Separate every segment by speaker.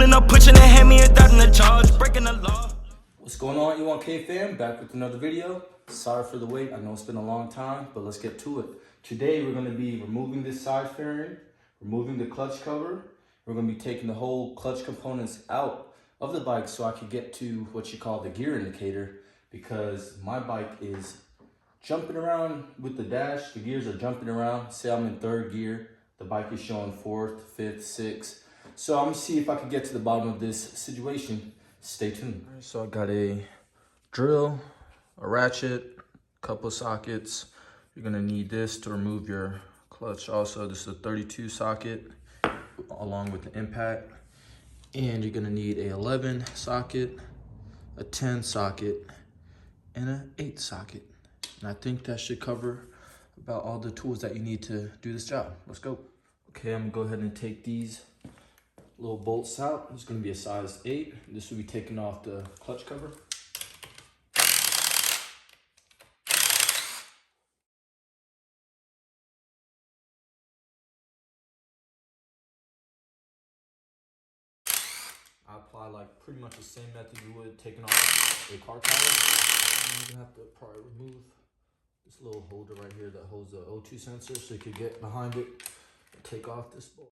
Speaker 1: and I'm pushing the hand me without a charge, breaking the law.
Speaker 2: What's going on, E1K fam? Back with another video. Sorry for the wait. I know it's been a long time, but let's get to it. Today we're going to be removing this side fairing, removing the clutch cover. We're going to be taking the whole clutch components out of the bike so I can get to what you call the gear indicator, because my bike is jumping around with the dash. The gears are jumping around. Say I'm in third gear, the bike is showing fourth, fifth, sixth. So I'm gonna see if I can get to the bottom of this situation. Stay tuned. All right, so I got a drill, a ratchet, a couple sockets. You're gonna need this to remove your clutch. Also, this is a 32 socket along with the impact. And you're gonna need a 11 socket, a 10 socket, and an 8 socket. And I think that should cover about all the tools that you need to do this job. Let's go. Okay, I'm gonna go ahead and take these little bolts out. This is gonna be a size 8. This will be taking off the clutch cover. I apply like pretty much the same method you would taking off a car tire. You're gonna have to probably remove this little holder right here that holds the O2 sensor so you could get behind it and take off this bolt.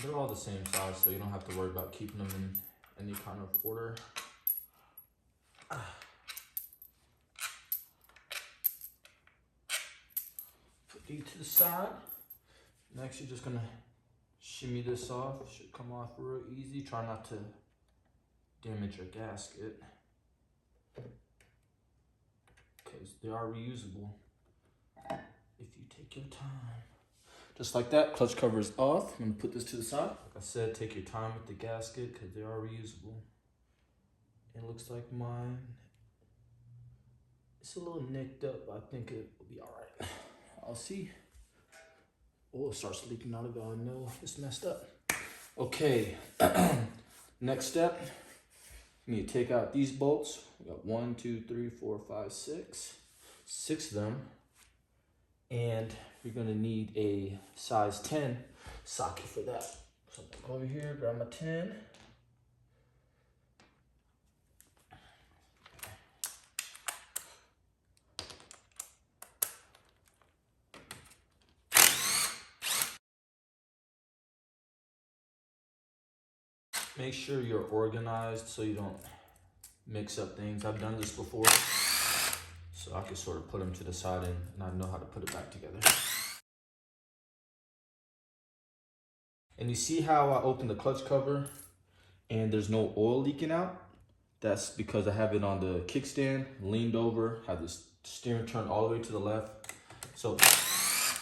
Speaker 2: They're all the same size, so you don't have to worry about keeping them in any kind of order. Put these to the side. Next, you're just gonna shimmy this off. It should come off real easy. Try not to damage your gasket, because they are reusable if you take your time. Just like that, clutch cover is off. I'm gonna put this to the side. Like I said, take your time with the gasket because they are reusable. It looks like mine, it's a little nicked up, but I think it will be all right. I'll see. Oh, it starts leaking out of it. I know it's messed up. Okay, next step, you need to take out these bolts. We got 1, 2, 3, 4, 5, 6. 6 of them. And you're gonna need a size 10 socket for that. So I'm gonna go over here, grab my 10. Make sure you're organized so you don't mix up things. I've done this before, so I can sort of put them to the side and I know how to put it back together. And you see how I opened the clutch cover and there's no oil leaking out? That's because I have it on the kickstand, leaned over, have the steering turned all the way to the left. So it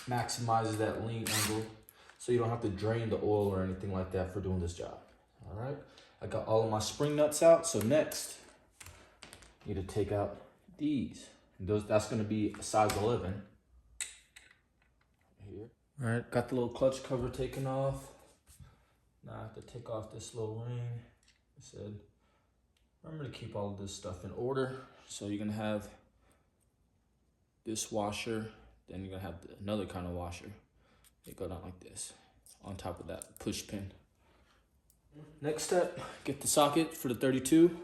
Speaker 2: maximizes that lean angle so you don't have to drain the oil or anything like that for doing this job. All right, I got all of my spring nuts out. So next, you need to take out these. That's gonna be a size 11. Here. All right, got the little clutch cover taken off. Now I have to take off this little ring. I said, remember to keep all of this stuff in order. So you're gonna have this washer, then you're gonna have another kind of washer. They go down like this, on top of that push pin. Next step, get the socket for the 32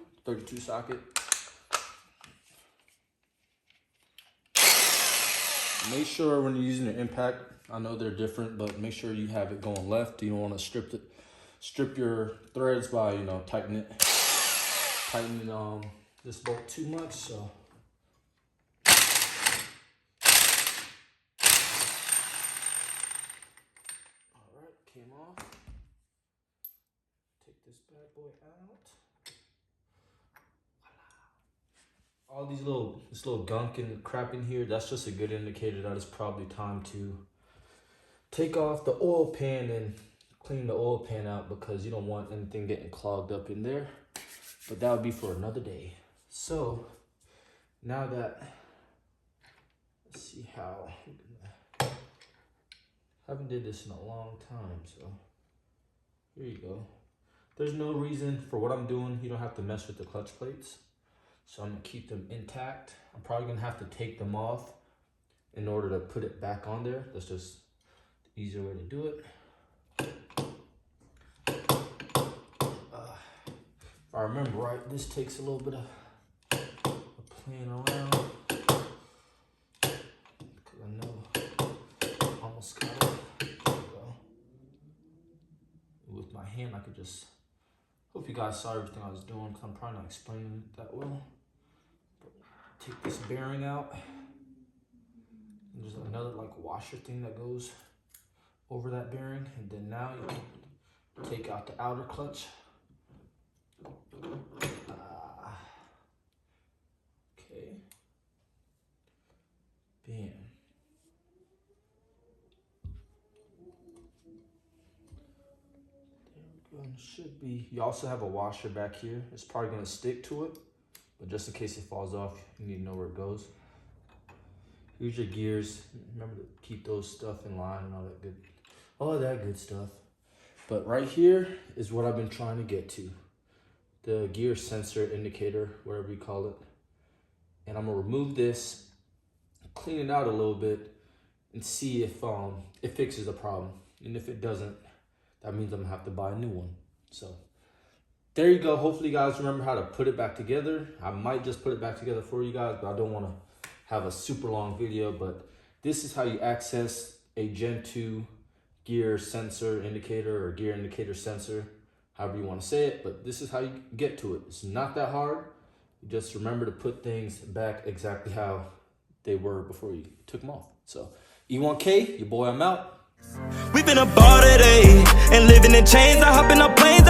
Speaker 2: socket. Make sure when you're using the impact, I know they're different, but make sure you have it going left. You don't want to strip your threads by, you know, tightening this bolt too much. So all right, came off. Take this bad boy out. All these this little gunk and crap in here, that's just a good indicator that it's probably time to take off the oil pan and clean the oil pan out, because you don't want anything getting clogged up in there. But that would be for another day. So now that, let's see how, haven't did this in a long time, so here you go. There's no reason for what I'm doing. You don't have to mess with the clutch plates. So I'm gonna keep them intact. I'm probably gonna have to take them off in order to put it back on there. That's just the easier way to do it. If I remember right, this takes a little bit of playing around. Because I know almost got it. There we go. With my hand, I could just, hope you guys saw everything I was doing because I'm probably not explaining it that well. But take this bearing out. And there's another like washer thing that goes over that bearing. And then now you can take out the outer clutch. Okay. Bam. Should be. You also have a washer back here. It's probably going to stick to it, but just in case it falls off, you need to know where it goes. Here's your gears. Remember to keep those stuff in line and all that good stuff. But right here is what I've been trying to get to. The gear sensor indicator, whatever you call it. And I'm gonna remove this, clean it out a little bit, and see if it fixes the problem. And if it doesn't, that means I'm gonna have to buy a new one. So there you go. Hopefully you guys remember how to put it back together. I might just put it back together for you guys, but I don't wanna have a super long video. But this is how you access a Gen 2 gear sensor indicator or gear indicator sensor, however you wanna say it, but this is how you get to it. It's not that hard. You just remember to put things back exactly how they were before you took them off. So E1K, your boy, I'm out.
Speaker 1: We been a ball today and living in chains. I hop in our planes.